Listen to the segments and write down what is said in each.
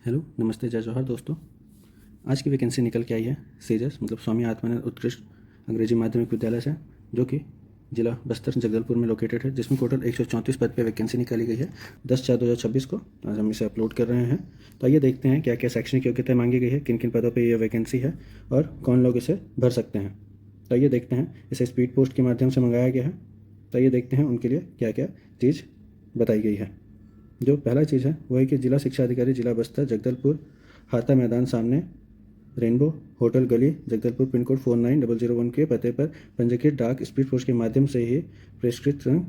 Hello, नमस्ते, जय जौहर दोस्तों। आज की वैकेंसी निकल के आई है सेजस मतलब स्वामी आत्मानंद उत्कृष्ट अंग्रेजी माध्यमिक विद्यालय से, जो कि जिला बस्तर जगदलपुर में लोकेटेड है, जिसमें टोटल 134 पद पे वैकेंसी निकाली गई है 10/4/2026 को। आज हम इसे अपलोड कर रहे हैं। तो आइए देखते हैं क्या क्या शैक्षणिक योग्यता मांगी गई है, किन किन पदों पर यह वैकेंसी है और कौन लोग इसे भर सकते हैं। तो आइए देखते हैं। इसे स्पीड पोस्ट के माध्यम से मंगाया गया है। तो आइए देखते हैं उनके लिए क्या क्या चीज़ बताई गई है। जो पहला चीज़ है वो है कि जिला शिक्षा अधिकारी जिला बस्तर जगदलपुर, हाता मैदान सामने रेनबो होटल गली जगदलपुर, पिन कोड 490001 के पते पर पंजीकृत डाक स्पीड पोस्ट के माध्यम से ही प्रेषित कर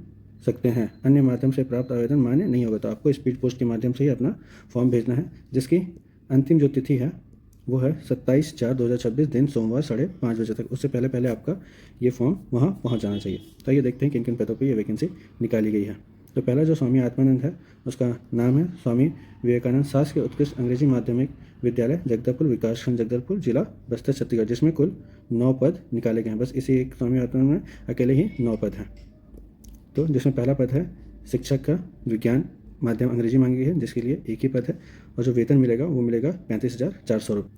सकते हैं। अन्य माध्यम से प्राप्त आवेदन मान्य नहीं होगा। तो आपको स्पीड पोस्ट के माध्यम से ही अपना फॉर्म भेजना है, जिसकी अंतिम जो तिथि है वो है 27/4/2026 दिन सोमवार 5:30 बजे तक। उससे पहले पहले आपका ये फॉर्म वहाँ पहुँच जाना चाहिए। तो ये देखते हैं किन किन पदों पर ये वैकेंसी निकाली गई है। तो पहला जो स्वामी आत्मानंद है उसका नाम है स्वामी विवेकानंद शासकीय उत्कृष्ट अंग्रेजी माध्यमिक विद्यालय जगदलपुर, विकासखंड जगदलपुर, जिला बस्तर छत्तीसगढ़, जिसमें कुल 9 पद निकाले गए हैं। बस इसी एक स्वामी आत्मानंद में अकेले ही 9 पद हैं। तो जिसमें पहला पद है शिक्षक का विज्ञान माध्यम अंग्रेजी मांगी गई है, जिसके लिए एक ही पद है और जो वेतन मिलेगा वो मिलेगा 35,400 रुपये।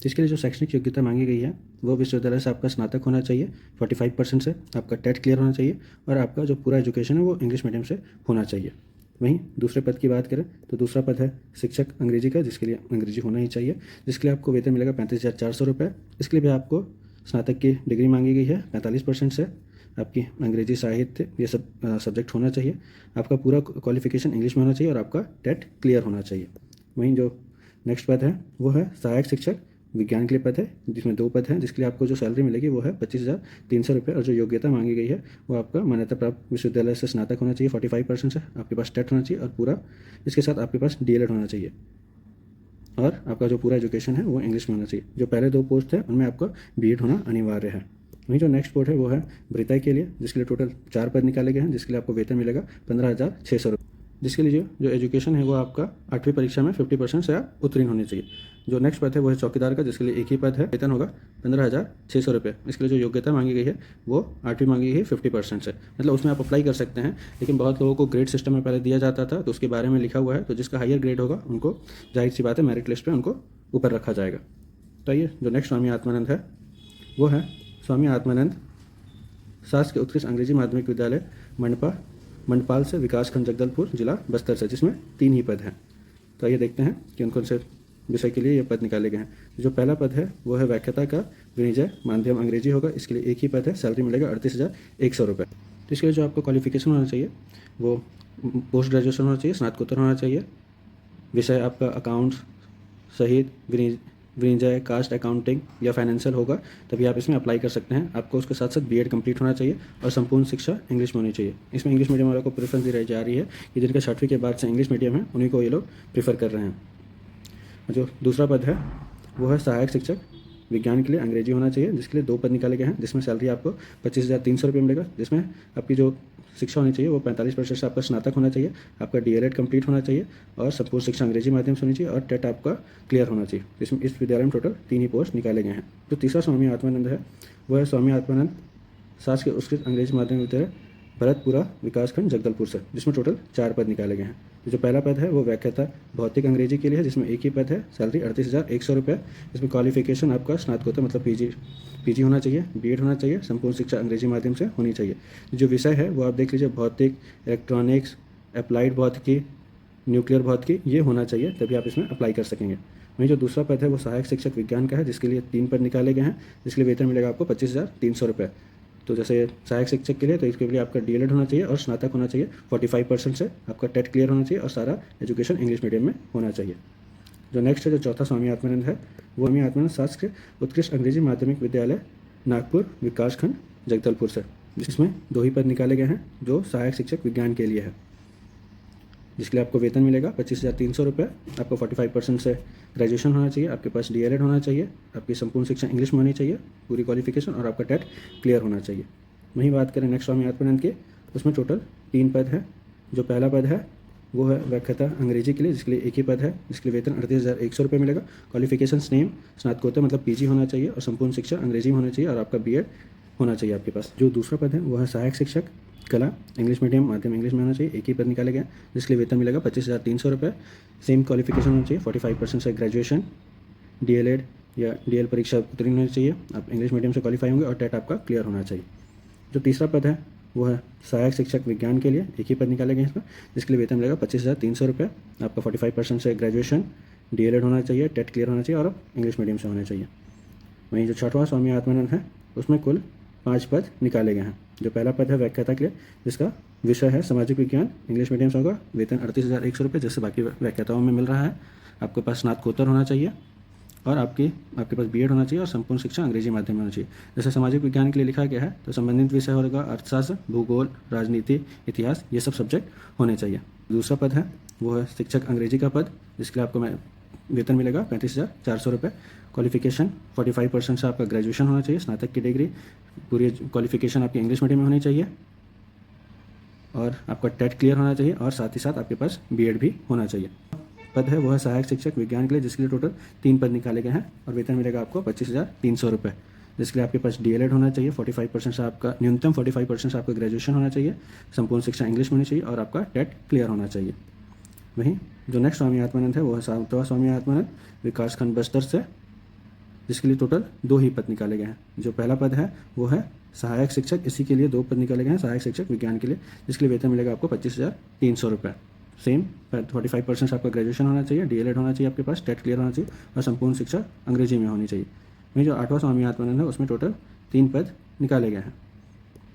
जिसके लिए जो शैक्षणिक योग्यता मांगी गई है वो विश्वविद्यालय से आपका स्नातक होना चाहिए 45% से, आपका टेट क्लियर होना चाहिए और आपका जो पूरा एजुकेशन है वो इंग्लिश मीडियम से होना चाहिए। वहीं दूसरे पद की बात करें तो दूसरा पद है शिक्षक अंग्रेजी का, जिसके लिए अंग्रेजी होना ही चाहिए, जिसके लिए आपको वेतन मिलेगा 35,400 रुपये। इसके लिए भी आपको स्नातक की डिग्री मांगी गई है 45% से, आपकी अंग्रेजी साहित्य ये सब सब्जेक्ट होना चाहिए, आपका पूरा क्वालिफिकेशन इंग्लिश में होना चाहिए और आपका टेट क्लियर होना चाहिए। वहीं जो नेक्स्ट पद है वो है सहायक शिक्षक विज्ञान के लिए पद है, जिसमें 2 पद हैं, जिसके लिए आपको जो सैलरी मिलेगी वो है 25,300 रुपये। और जो योग्यता मांगी गई है वो आपका मान्यता प्राप्त विश्वविद्यालय से स्नातक होना चाहिए 45% से, आपके पास टेट होना चाहिए और पूरा इसके साथ आपके पास डीएलएड होना चाहिए और आपका जो पूरा एजुकेशन है वो इंग्लिश में होना चाहिए। जो पहले 2 पोस्ट है उनमें आपका बीएड होना अनिवार्य है। वहीं जो नेक्स्ट पोस्ट है वो है वृत्ति के लिए, जिसके लिए टोटल 4 पद निकाले गए हैं, जिसके लिए आपको वेतन मिलेगा 15,600 रुपये। जिसके लिए जो एजुकेशन है वो आपका 8वीं परीक्षा में 50% से आप उत्तीर्ण होने चाहिए। जो नेक्स्ट पद है वो है चौकीदार का, जिसके लिए एक ही पद है, वेतन होगा 15,600 रुपये। इसके लिए जो योग्यता मांगी गई है वो 8वीं मांगी गई है 50% से, मतलब उसमें आप अप्लाई कर सकते हैं। लेकिन बहुत लोगों को ग्रेड सिस्टम में पहले दिया जाता था, तो उसके बारे में लिखा हुआ है, तो जिसका हायर ग्रेड होगा उनको जाहिर सी बात है मेरिट लिस्ट पर उनको ऊपर रखा जाएगा। तो ये जो नेक्स्ट स्वामी आत्मानंद है वो है स्वामी आत्मानंद शासकीय उत्कृष्ट अंग्रेजी माध्यमिक विद्यालय मंडपाल से, विकासखंड जगदलपुर, जिला बस्तर से, जिसमें 3 ही पद हैं। तो आइए देखते हैं कि कौन से विषय के लिए ये पद निकाले गए हैं। जो पहला पद है वो है व्याख्याता का विनिजय माध्यम अंग्रेजी होगा, इसके लिए एक ही पद है, सैलरी मिलेगा 38,100 रुपये। तो इसके लिए जो आपको क्वालिफिकेशन होना चाहिए वो पोस्ट ग्रेजुएशन होना चाहिए, स्नातकोत्तर होना चाहिए, विषय आपका अकाउंट्स सहित विनिजय, कास्ट अकाउंटिंग या फाइनेंशियल होगा, तभी आप इसमें अप्लाई कर सकते हैं। आपको उसके साथ साथ बीएड कंप्लीट होना चाहिए और संपूर्ण शिक्षा इंग्लिश में होनी चाहिए। इसमें इंग्लिश मीडियम वालों को प्रेफरेंस दी जा रही है कि जिनका 6वीं के बाद से इंग्लिश मीडियम है उन्हीं को ये लोग प्रीफर कर रहे हैं। जो दूसरा पद है वो है सहायक शिक्षक विज्ञान के लिए अंग्रेजी होना चाहिए, जिसके लिए 2 पद निकाले गए हैं, जिसमें सैलरी आपको 25,300 रुपये मिलेगा, जिसमें आपकी जो शिक्षा होनी चाहिए वो 45% से आपका स्नातक होना चाहिए, आपका डीएलएड कंप्लीट होना चाहिए और संपूर्ण शिक्षा अंग्रेजी माध्यम से होनी चाहिए और टेट आपका क्लियर होना चाहिए। इसमें इस विद्यालय में टोटल 3 ही पोस्ट निकाले गए हैं। जो तीसरा स्वामी आत्मानंद है वो है स्वामी आत्मानंद शासकीय उत्कृष्ट अंग्रेजी माध्यमिक विद्यालय भरतपुरा, विकासखंड जगदलपुर से, जिसमें टोटल 4 पद निकाले गए हैं। जो पहला पद है वो व्याख्याता भौतिक अंग्रेजी के लिए है, जिसमें एक ही पद है, सैलरी 38,100 रुपये। इसमें क्वालिफिकेशन आपका स्नातकोत्तर मतलब पीजी होना चाहिए, बीएड होना चाहिए, संपूर्ण शिक्षा अंग्रेजी माध्यम से होनी चाहिए। जो विषय है वो आप देख लीजिए, भौतिक, इलेक्ट्रॉनिक्स, अप्लाइड भौतिकी, न्यूक्लियर भौतिकी, ये होना चाहिए, तभी आप इसमें अप्लाई कर सकेंगे। वहीं जो दूसरा पद है वो सहायक शिक्षक विज्ञान का है, जिसके लिए 3 पद निकाले गए हैं, जिसके लिए वेतन मिलेगा आपको 25,300 रुपये। तो जैसे सहायक शिक्षक के लिए तो इसके लिए आपका डीएलएड होना चाहिए और स्नातक होना चाहिए 45% से, आपका टेट क्लियर होना चाहिए और सारा एजुकेशन इंग्लिश मीडियम में होना चाहिए। जो नेक्स्ट है जो चौथा स्वामी आत्मानंद है वो स्वामी आत्मानंद शासकीय उत्कृष्ट अंग्रेजी माध्यमिक विद्यालय नागपुर, विकासखंड जगदलपुर से, जिसमें 2 ही पद निकाले गए हैं, जो सहायक शिक्षक विज्ञान के लिए है, जिसके लिए आपको वेतन मिलेगा 25,300 रुपये। आपको 45% से ग्रेजुएशन होना चाहिए, आपके पास डीएलएड होना चाहिए, आपकी संपूर्ण शिक्षा इंग्लिश में होनी चाहिए, पूरी क्वालिफिकेशन और आपका टेट क्लियर होना चाहिए। वहीं बात करें नेक्स्ट स्वामी आत्मानंद के, उसमें टोटल 3 पद है। जो पहला पद है वो है व्याख्याता अंग्रेजी के लिए, जिसके लिए एक ही पद है, जिसके लिए वेतन 38,100 रुपये मिलेगा। क्वालिफिकेशन सेम स्नातकोत्तर मतलब पीजी होना चाहिए और संपूर्ण शिक्षा अंग्रेजी में होना चाहिए और आपका बीएड होना चाहिए आपके पास। जो दूसरा पद है वो है सहायक शिक्षक कला इंग्लिश मीडियम माध्यम इंग्लिश में होना चाहिए, एक ही पद निकाले गए जिसके लिए वेतन मिलेगा 25,300 रुपये। सेम क्वालिफिकेशन होना चाहिए, 45% से ग्रेजुएशन, DL.Ed या DL परीक्षा उत्तीर्ण होनी चाहिए, आप इंग्लिश मीडियम से क्वालिफाई होंगे और टेट आपका क्लियर होना चाहिए। जो तीसरा पद है वो है सहायक शिक्षक विज्ञान के लिए, एक ही पद निकाले गए इसमें जिसके लिए वेतन मिलेगा 25,300 रुपये। आपका 45% से ग्रेजुएशन, DL.Ed होना चाहिए, टेट क्लियर होना चाहिए और इंग्लिश मीडियम से होना चाहिए। वहीं जो छठवां स्वामी आत्मानंद है उसमें कुल 5 पद निकाले गए हैं। जो पहला पद है व्याख्याता के लिए जिसका विषय है सामाजिक विज्ञान, इंग्लिश मीडियम से होगा, वेतन 38,100 रुपये जैसे बाकी व्याख्याताओं में मिल रहा है। आपके पास स्नातकोत्तर होना चाहिए और आपके पास B.Ed होना चाहिए और संपूर्ण शिक्षा अंग्रेजी माध्यम में होना चाहिए। जैसे सामाजिक विज्ञान के लिए लिखा गया है तो संबंधित विषय होगा अर्थशास्त्र, भूगोल, राजनीति, इतिहास, ये सब सब्जेक्ट होने चाहिए। दूसरा पद है वो है शिक्षक अंग्रेजी का पद जिसके लिए आपको वेतन मिलेगा 35,400 रुपये। क्वालिफिकेशन 45% से आपका ग्रेजुएशन होना चाहिए, स्नातक की डिग्री, पूरी क्वालिफिकेशन आपकी इंग्लिश मीडियम में होनी चाहिए और आपका टेट क्लियर होना चाहिए और साथ ही साथ आपके पास B.Ed भी होना चाहिए। पद है वो है सहायक शिक्षक विज्ञान के लिए जिसके लिए टोटल 3 पद निकाले गए हैं और वेतन मिलेगा आपको 25,300 रुपये जिसके लिए आपके पास DL.Ed होना चाहिए, 45% से आपका न्यूनतम 45% से आपका ग्रेजुएशन होना चाहिए, संपूर्ण शिक्षा इंग्लिश में होनी चाहिए और आपका टेट क्लियर होना चाहिए। वहीं जो नेक्स्ट स्वामी आत्मानंद है वो है 7वां स्वामी आत्मानंद विकासखंड बस्तर से जिसके लिए टोटल 2 ही पद निकाले गए हैं। जो पहला पद है वो है सहायक शिक्षक, इसी के लिए 2 पद निकाले गए हैं सहायक शिक्षक विज्ञान के लिए जिसके लिए वेतन मिलेगा आपको 25,300 रुपये। सेम 45% से आपका ग्रेजुएशन होना चाहिए, DL.Ed होना चाहिए, आपके पास टेट क्लियर होना चाहिए और संपूर्ण शिक्षा अंग्रेजी में होनी चाहिए। वहीं जो 8वां स्वामी आत्मानंद है उसमें टोटल 3 पद निकाले गए हैं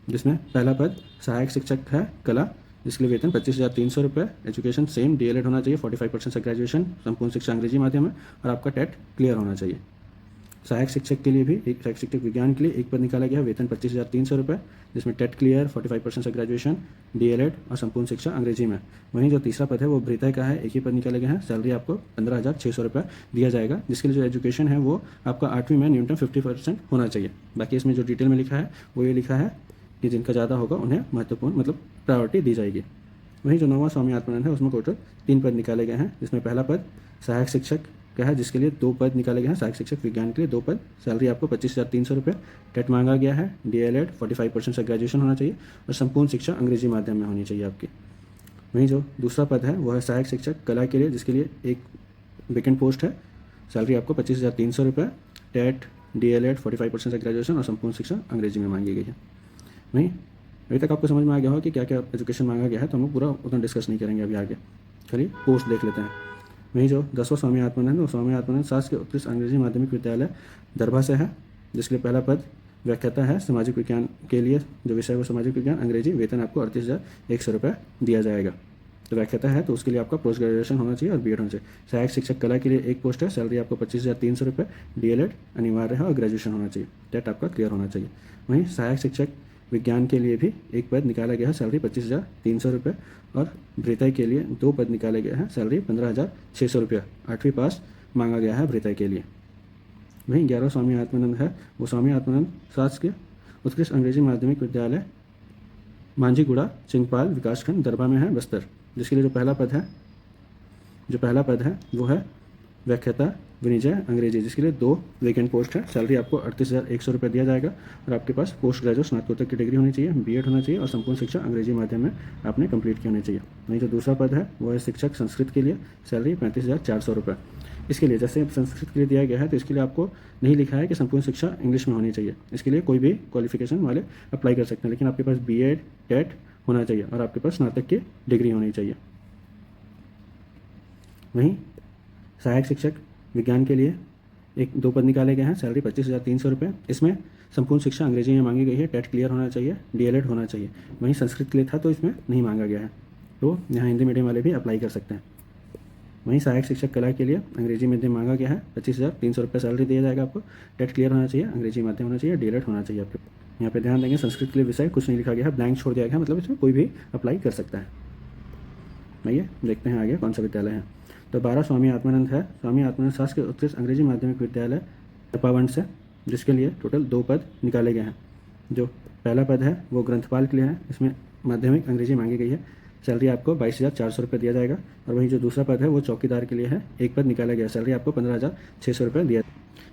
जिसमें पहला पद सहायक शिक्षक है कला जिसके लिए वेतन 25,300 रुपये। एजुकेशन सेम DL.Ed होना चाहिए, 45% से ग्रेजुएशन, संपूर्ण शिक्षा अंग्रेजी माध्यम में और आपका टेट क्लियर होना चाहिए। सहायक शिक्षक के लिए भी एक सहायक शिक्षक विज्ञान के लिए एक पद निकाला गया है, वेतन 25,300 रुपये जिसमें टेट क्लियर, 45% से ग्रेजुएशन, DL.Ed और संपूर्ण शिक्षा अंग्रेजी में। वहीं जो तीसरा पद है वो भृतय का है, एक ही पद निकाले गए हैं, सैलरी आपको 15,600 रुपये दिया जाएगा जिसके लिए जो एजुकेशन है वो आपका 8वीं में न्यूनतम 50% होना चाहिए। बाकी इसमें जो डिटेल में लिखा है वो ये लिखा है कि जिनका ज़्यादा होगा उन्हें महत्वपूर्ण मतलब प्रायोरिटी दी जाएगी। वहीं जो 9वां स्वामी आत्मानंद है उसमें टोटल 3 पद निकाले गए हैं जिसमें पहला पद सहायक शिक्षक का है जिसके लिए 2 पद निकाले गए हैं, सहायक शिक्षक विज्ञान के लिए 2 पद, सैलरी आपको 25,300 रुपये, टेट मांगा गया है, DL.Ed 45% से ग्रेजुएशन होना चाहिए और संपूर्ण शिक्षा अंग्रेजी माध्यम में होनी चाहिए आपकी। वहीं जो दूसरा पद है वह है सहायक शिक्षक कला के लिए जिसके लिए एक वेकेंट पोस्ट है, सैलरी आपको 25,300 रुपये, टेट, DL.Ed 45% से ग्रेजुएशन और संपूर्ण शिक्षा अंग्रेजी में मांगी गई है। वहीं अभी तक आपको समझ में आ गया होगा कि क्या क्या एजुकेशन मांगा गया है, तो हम लोग पूरा उतना डिस्कस नहीं करेंगे अभी आगे, खाली पोस्ट देख लेते हैं। वहीं जो 10वां स्वामी आत्मानंद वो स्वामी आत्मानंद शासकीय उत्कृष्ट अंग्रेजी माध्यमिक विद्यालय दरभा से है जिसके लिए पहला पद व्याख्याता है सामाजिक विज्ञान के लिए, जो विषय है वो सामाजिक विज्ञान अंग्रेजी, वेतन आपको 38,100 रुपये दिया जाएगा। तो व्याख्याता है तो उसके लिए आपका पोस्ट ग्रेजुएशन होना चाहिए और B.Ed होना चाहिए। सहायक शिक्षक कला के लिए एक पोस्ट है, सैलरी आपको 25,300 रुपये, DL.Ed अनिवार्य है और ग्रेजुएशन होना चाहिए, टेट आपका क्लियर होना चाहिए। वहीं सहायक शिक्षक विज्ञान के लिए भी एक पद निकाला गया है, सैलरी 25,300 रुपये और भृतय के लिए 2 पद निकाले गए हैं, सैलरी 15,600 रुपये, 8वीं पास मांगा गया है भृतय के लिए। वहीं 11वां स्वामी आत्मानंद है वो स्वामी आत्मानंद शासकीय उत्कृष्ट अंग्रेजी माध्यमिक विद्यालय मांझीगुड़ा चिंगपाल विकासखंड दरभा में है बस्तर जिसके लिए जो पहला पद है वो है व्याख्याता विनिजय अंग्रेजी जिसके लिए 2 वेकेंट पोस्ट है, सैलरी आपको 38,100 रुपये दिया जाएगा और आपके पास पोस्ट ग्रेजुएट स्नातकोत्तर की डिग्री होनी चाहिए, B.Ed होना चाहिए और संपूर्ण शिक्षा अंग्रेजी माध्यम में आपने कंप्लीट की होनी चाहिए। वहीं जो दूसरा पद है वो है शिक्षक संस्कृत के लिए, सैलरी 35,400 रुपये। इसके लिए जैसे संस्कृत के लिए दिया गया है तो इसके लिए आपको नहीं लिखा है कि संपूर्ण शिक्षा इंग्लिश में होनी चाहिए, इसके लिए कोई भी क्वालिफिकेशन वाले अप्लाई कर सकते हैं, लेकिन आपके पास B.Ed टेट होना चाहिए और आपके पास स्नातक की डिग्री होनी चाहिए। वहीं सहायक शिक्षक विज्ञान के लिए 2 पद निकाले गए हैं, सैलरी 25,300 रुपये, इसमें संपूर्ण शिक्षा अंग्रेजी में मांगी गई है, टेट क्लियर होना चाहिए, DL.Ed होना चाहिए। वहीं संस्कृत के लिए था तो इसमें नहीं मांगा गया है, तो यहाँ हिंदी मीडियम वाले भी अप्लाई कर सकते हैं। वहीं सहायक शिक्षक कला के लिए अंग्रेजी माध्यम मांगा गया है, 25,300 रुपये सैलरी दिया जाएगा आपको, टेट क्लियर होना चाहिए, अंग्रेजी माध्यम होना चाहिए, DL.Ed होना चाहिए आपके। यहाँ पे ध्यान देंगे संस्कृत के लिए विषय कुछ नहीं लिखा गया है, ब्लैंक छोड़ दिया गया है, मतलब इसमें कोई भी अप्लाई कर सकता है। आइए देखते हैं आगे कौन सा विद्यालय है। तो 12 स्वामी आत्मानंद है, स्वामी आत्मानंद शासकीय उत्कृष्ट अंग्रेजी माध्यमिक विद्यालय चंपावंत से जिसके लिए टोटल 2 पद निकाले गए हैं। जो पहला पद है वो ग्रंथपाल के लिए है, इसमें माध्यमिक अंग्रेजी मांगी गई है, सैलरी आपको 22,400 रुपये दिया जाएगा। और वहीं जो दूसरा पद है वो चौकीदार के लिए है, एक पद निकाला गया, सैलरी आपको 15,600 रुपये दिया।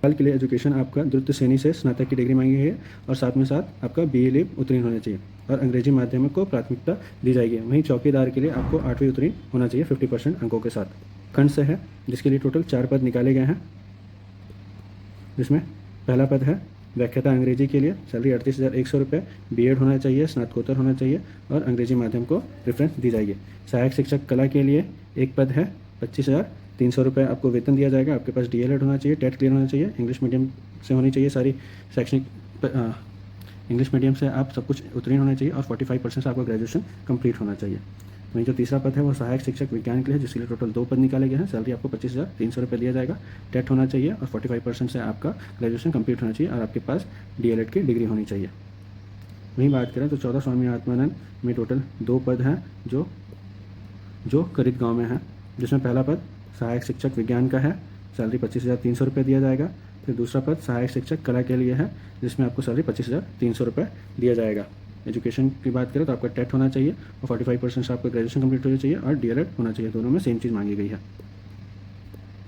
हाल के लिए एजुकेशन आपका द्वितीय श्रेणी से स्नातक की डिग्री मांगी गई है और साथ में साथ आपका BA उत्तीर्ण होना चाहिए और अंग्रेजी माध्यम को प्राथमिकता दी जाएगी। वहीं चौकीदार के लिए आपको 8वीं उत्तीर्ण होना चाहिए 50% अंकों के साथ। खंड से है जिसके लिए टोटल 4 पद निकाले गए हैं, जिसमें पहला पद है व्याख्याता अंग्रेजी के लिए, सैलरी 38,100 रुपये, B.Ed होना चाहिए, स्नातकोत्तर होना चाहिए और अंग्रेजी माध्यम को प्रेफरेंस दी जाएगी। सहायक शिक्षक कला के लिए एक पद है, 25,300 रुपये आपको वेतन दिया जाएगा। आपके पास DL.Ed होना चाहिए, टेट क्लियर होना चाहिए, इंग्लिश मीडियम से होनी चाहिए सारी शैक्षणिक इंग्लिश मीडियम से आप सब कुछ उत्तीर्ण होना चाहिए और 45% से आपका ग्रेजुएशन कंप्लीट होना चाहिए। वहीं जो तीसरा पद है वो सहायक शिक्षक विज्ञान के लिए, जिसके लिए टोटल 2 पद निकाले गए हैं। सैलरी आपको 25,300 रुपये दिया जाएगा, टेट होना चाहिए और 45% से आपका ग्रेजुएशन कंप्लीट होना चाहिए और आपके पास DL.Ed की डिग्री होनी चाहिए। वहीं बात करें तो 14 स्वामी आत्मानंद में टोटल 2 पद हैं जो करीब गाँव में हैं, जिसमें पहला पद सहायक शिक्षक विज्ञान का है, सैलरी 25,300 रुपये दिया जाएगा। फिर दूसरा पद सहायक शिक्षक कला के लिए है, जिसमें आपको सैलरी 25,300 रुपये दिया जाएगा। एजुकेशन की बात करें तो आपका टेट होना चाहिए और 45% से आपका ग्रेजुएशन कंप्लीट होना चाहिए और DL.Ed होना चाहिए। दोनों में सेम चीज़ मांगी गई है।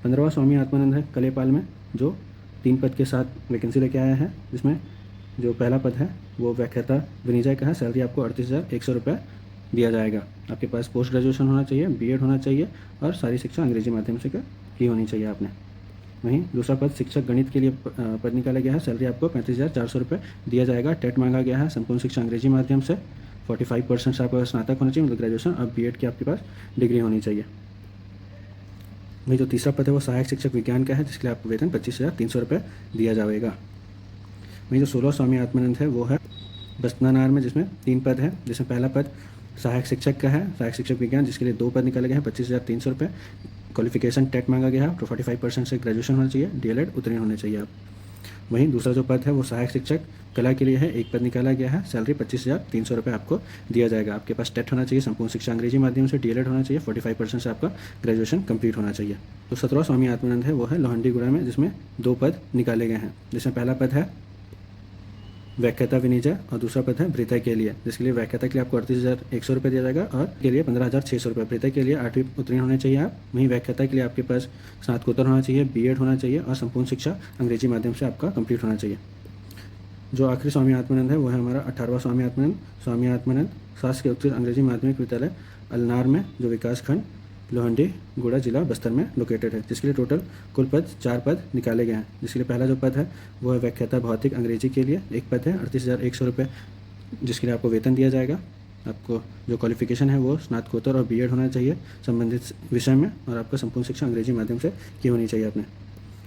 15वां स्वामी आत्मानंद है कलेपाल में, जो 3 पद के साथ वैकेंसी लेके आया है, जिसमें जो पहला पद है वो व्याख्याता विनिजय का है, सैलरी आपको 38,100 रुपये दिया जाएगा। आपके पास पोस्ट ग्रेजुएशन होना चाहिए, B.Ed होना चाहिए और सारी शिक्षा अंग्रेजी माध्यम से की होनी चाहिए आपने। वहीं दूसरा पद शिक्षक गणित के लिए पद निकाला गया है, सैलरी आपको 35,400 रुपये दिया जाएगा। टेट मांगा गया है, संपूर्ण शिक्षा अंग्रेजी माध्यम से, 45% से आपका स्नातक होना चाहिए, मतलब ग्रेजुएशन और B.Ed की आपके पास डिग्री होनी चाहिए। वहीं जो तीसरा पद है वो सहायक शिक्षक विज्ञान का है, जिसके लिए आपको वेतन 25,300 रुपये दिया जाएगा। वहीं जो 16 स्वामी आत्मानंद है वो है बस्तनानार में, जिसमें 3 पद है, जिसमें पहला पद सहायक शिक्षक का है, सहायक शिक्षक विज्ञान, जिसके लिए 2 पद निकाले गए हैं, 25,300 रुपये। क्वालिफिकेशन टेट मांगा गया है, तो 45% से ग्रेजुएशन होना चाहिए, DL.Ed उत्तीर्ण होने चाहिए आप। वहीं दूसरा जो पद है वो सहायक शिक्षक कला के लिए है, 1 पद निकाला गया है, सैलरी 25,300 रुपये आपको दिया जाएगा। आपके पास टेट होना चाहिए, संपूर्ण शिक्षा अंग्रेजी माध्यम से, DL.Ed होना चाहिए, 45% से आपका ग्रेजुएशन कंप्लीट होना चाहिए। तो 17वां स्वामी आत्मानंद है वो है लोहंडीगुड़ा में, जिसमें 2 पद निकाले गए हैं, जिसमें पहला पद है व्याख्याता विनिजय और दूसरा पद है भृतय के लिए, जिसके लिए व्याख्याता के लिए आपको 38,100 रुपये दिया जाएगा और के लिए 15,600 रुपये। भृतय के लिए 8वीं उत्तीर्ण होने चाहिए आप। वहीं व्याख्याता के लिए आपके पास स्नातकोत्तर होना चाहिए, B.Ed होना चाहिए और संपूर्ण शिक्षा अंग्रेजी माध्यम से आपका कंप्लीट होना चाहिए। जो आखिरी स्वामी आत्मानंद है वो है हमारा 18वां स्वामी आत्मानंद शासकीय उत्कृष्ट अंग्रेजी माध्यमिक विद्यालय अलनार में, जो विकास खंड लोहंडीगुड़ा जिला बस्तर में लोकेटेड है, जिसके लिए टोटल कुल पद 4 पद निकाले गए हैं। जिसके लिए पहला जो पद है वो है व्याख्याता भौतिक अंग्रेजी के लिए, 1 पद है, 38,100 रुपये, जिसके लिए आपको वेतन दिया जाएगा। आपको जो क्वालिफिकेशन है वो स्नातकोत्तर और B.Ed होना चाहिए संबंधित विषय में और आपका संपूर्ण शिक्षा अंग्रेजी माध्यम से की होनी चाहिए आपने।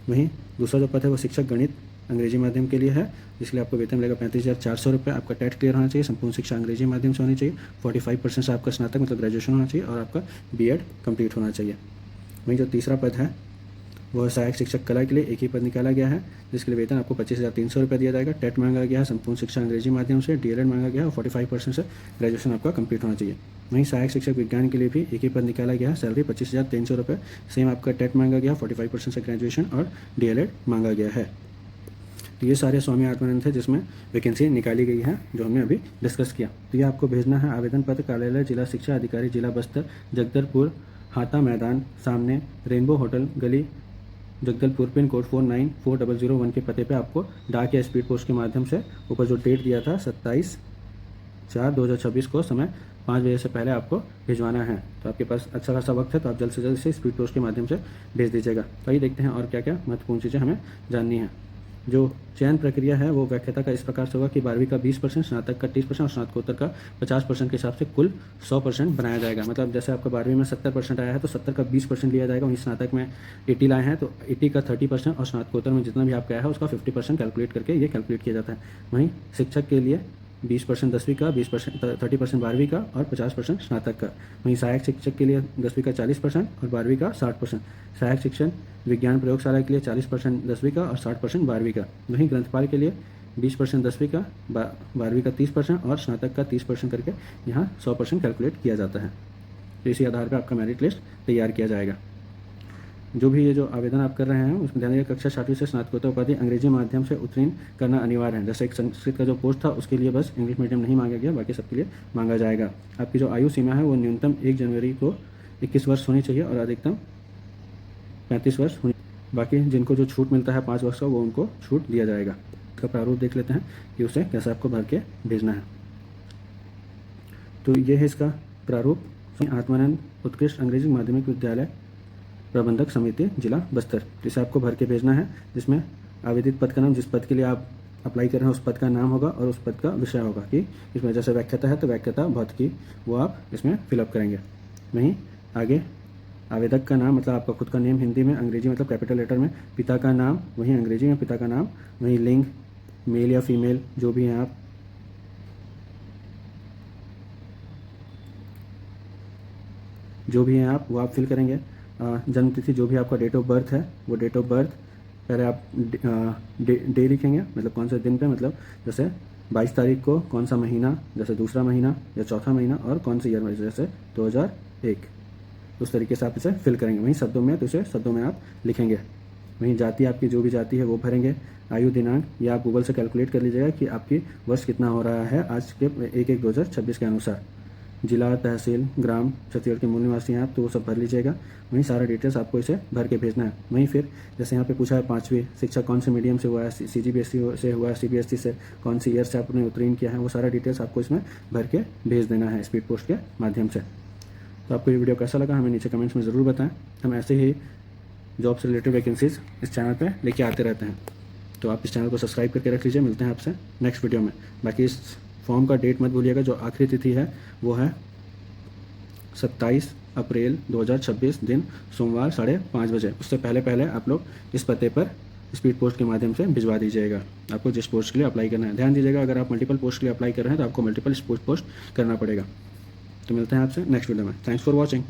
वहीं दूसरा जो पद है वो शिक्षक गणित अंग्रेजी माध्यम के लिए है, जिसके लिए आपको वेतन मिलेगा 35,400 रुपये। आपका टेट क्लियर होना चाहिए, संपूर्ण शिक्षा अंग्रेजी माध्यम से होनी चाहिए, 45% से आपका स्नातक मतलब ग्रेजुएशन होना चाहिए और आपका B.Ed कंप्लीट होना चाहिए। वहीं जो तीसरा पद है वह सहायक शिक्षक कला के लिए 1 ही पद निकाला गया है, जिसके लिए वेतन आपको 25,300 रुपये दिया जाएगा। टेट मांगा गया है, संपूर्ण शिक्षा अंग्रेजी माध्यम से, DL.Ed मांगा गया है और 45% से ग्रेजुएशन आपका कंप्लीट होना चाहिए। वहीं सहायक शिक्षक विज्ञान के लिए भी 1 ही पद निकाला गया है, सैलरी 25,300 रुपये, सेम आपका टेट मांगा गया, 45% से ग्रेजुएशन और DL.Ed मांगा गया है। तो ये सारे स्वामी आत्मानंद है जिसमें वैकेंसी निकाली गई है, जो हमने अभी डिस्कस किया। तो ये आपको भेजना है आवेदन पत्र कार्यालय जिला शिक्षा अधिकारी जिला बस्तर, जगदलपुर, हाता मैदान, सामने रेनबो होटल गली, जगदलपुर, पिन कोड 494001 के पते पे आपको डाक या स्पीड पोस्ट के माध्यम से, ऊपर जो डेट दिया था 27/4/2026 को समय 5 बजे से पहले आपको भिजवाना है। तो आपके पास अच्छा खासा वक्त है, तो आप जल्द से जल्द से स्पीड पोस्ट के माध्यम से भेज दीजिएगा। तो आइए देखते हैं और क्या क्या महत्वपूर्ण चीज़ें हमें जाननी है। जो चयन प्रक्रिया है वो व्याख्याता का इस प्रकार से होगा कि 12वीं का 20%, स्नातक का 30% और स्नातकोत्तर का 50% के हिसाब से कुल 100% बनाया जाएगा। मतलब जैसे आपका 12वीं में 70% आया है तो 70 का 20% लिया जाएगा। वहीं स्नातक में 80 लाए हैं तो 80 का 30% और स्नातकोत्तर में जितना भी आपका आया है उसका 50% कैलकुलेट करके ये कैलकुलेट किया जाता है। वहीं शिक्षक के लिए 20% 10वीं का, 20% 30% 12वीं का और 50% स्नातक का। वहीं सहायक शिक्षक के लिए 10वीं का 40% और 12वीं का 60%। सहायक शिक्षण विज्ञान प्रयोगशाला के लिए 40% 10वीं का और 60% 12वीं का। वहीं ग्रंथपाल के लिए 20% 10वीं का, 12वीं का 30% और स्नातक का 30% करके यहाँ 100% कैलकुलेट किया जाता है। तो इसी आधार पर आपका मेरिट लिस्ट तैयार किया जाएगा। जो भी ये जो आवेदन आप कर रहे हैं उसमें ध्यान रखिए, कक्षा 7वीं से स्नातकोत्तर उपाधि अंग्रेजी माध्यम से उत्तीर्ण करना अनिवार्य है। जैसे एक संस्कृत का जो पोस्ट था उसके लिए बस इंग्लिश मीडियम नहीं मांगा गया, बाकी सबके लिए मांगा जाएगा। आपकी जो आयु सीमा है वो न्यूनतम 1 जनवरी को 21 वर्ष होनी चाहिए और अधिकतम 35 वर्ष होनी। बाकी जिनको जो छूट मिलता है 5 वर्ष का वो उनको छूट दिया जाएगा। इसका प्रारूप देख लेते हैं कि उसे कैसे आपको भर के भेजना है। तो ये है इसका प्रारूप। आत्मानंद उत्कृष्ट अंग्रेजी माध्यमिक विद्यालय प्रबंधक समिति जिला बस्तर, जिसे आपको भर के भेजना है, जिसमें आवेदित पद का नाम, जिस पद के लिए आप अप्लाई कर रहे हैं उस पद का नाम होगा और उस पद का विषय होगा कि इसमें जैसे व्याख्याता है तो व्याख्याता भौतिकी वो आप इसमें फिलअप करेंगे। वहीं आगे आवेदक का नाम मतलब आपका खुद का नेम हिंदी में, अंग्रेजी मतलब कैपिटल लेटर में, पिता का नाम वहीं अंग्रेजी में पिता का नाम, वहीं लिंग मेल या फीमेल जो भी हैं आप, जो भी हैं आप वो आप फिल करेंगे। जन्म तिथि जो भी आपका डेट ऑफ बर्थ है वो डेट ऑफ बर्थ पहले आप डे लिखेंगे, मतलब कौन से दिन पे, मतलब जैसे 22 तारीख को कौन सा महीना, जैसे दूसरा महीना या चौथा महीना, और कौन सी ईयर में, जैसे 2001, उस तरीके से आप इसे फिल करेंगे। वहीं शब्दों में तो इसे शब्दों में आप लिखेंगे। वहीं जाति आपकी जो भी जाति है वो भरेंगे। आयु दिनांक या आप गूगल से कैलकुलेट कर लीजिएगा कि आपकी वर्ष कितना हो रहा है आज के 1/1/2026 के अनुसार। जिला, तहसील, ग्राम, छत्तीसगढ़ के मूल निवासी हैं आप तो वो सब भर लीजिएगा। वहीं सारा डिटेल्स आपको इसे भर के भेजना है। वहीं फिर जैसे यहाँ पे पूछा है 5वीं शिक्षा कौन से मीडियम से हुआ है, CGBSE से हुआ है, CBSE से, कौन सी ईयर से आपने उत्तीर्ण किया है, वो सारा डिटेल्स आपको इसमें भर के भेज देना है स्पीड पोस्ट के माध्यम से। तो आपको ये वीडियो कैसा लगा हमें नीचे कमेंट्स में ज़रूर बताएं। हम ऐसे ही जॉब से रिलेटेड वैकेंसीज इस चैनल पे लेके आते रहते हैं, तो आप इस चैनल को सब्सक्राइब करके रख लीजिए। मिलते हैं आपसे नेक्स्ट वीडियो में। बाकी इस फॉर्म का डेट मत भूलिएगा, जो आखिरी तिथि है वो है 27 अप्रैल 2026 दिन सोमवार 5:30 बजे। उससे पहले पहले आप लोग इस पते पर स्पीड पोस्ट के माध्यम से भिजवा दीजिएगा आपको जिस पोस्ट के लिए अप्लाई करना है। ध्यान दीजिएगा, अगर आप मल्टीपल पोस्ट के लिए अप्लाई कर रहे हैं तो आपको मल्टीपल पोस्ट करना पड़ेगा। तो मिलते हैं आपसे नेक्स्ट वीडियो में। Thanks for watching.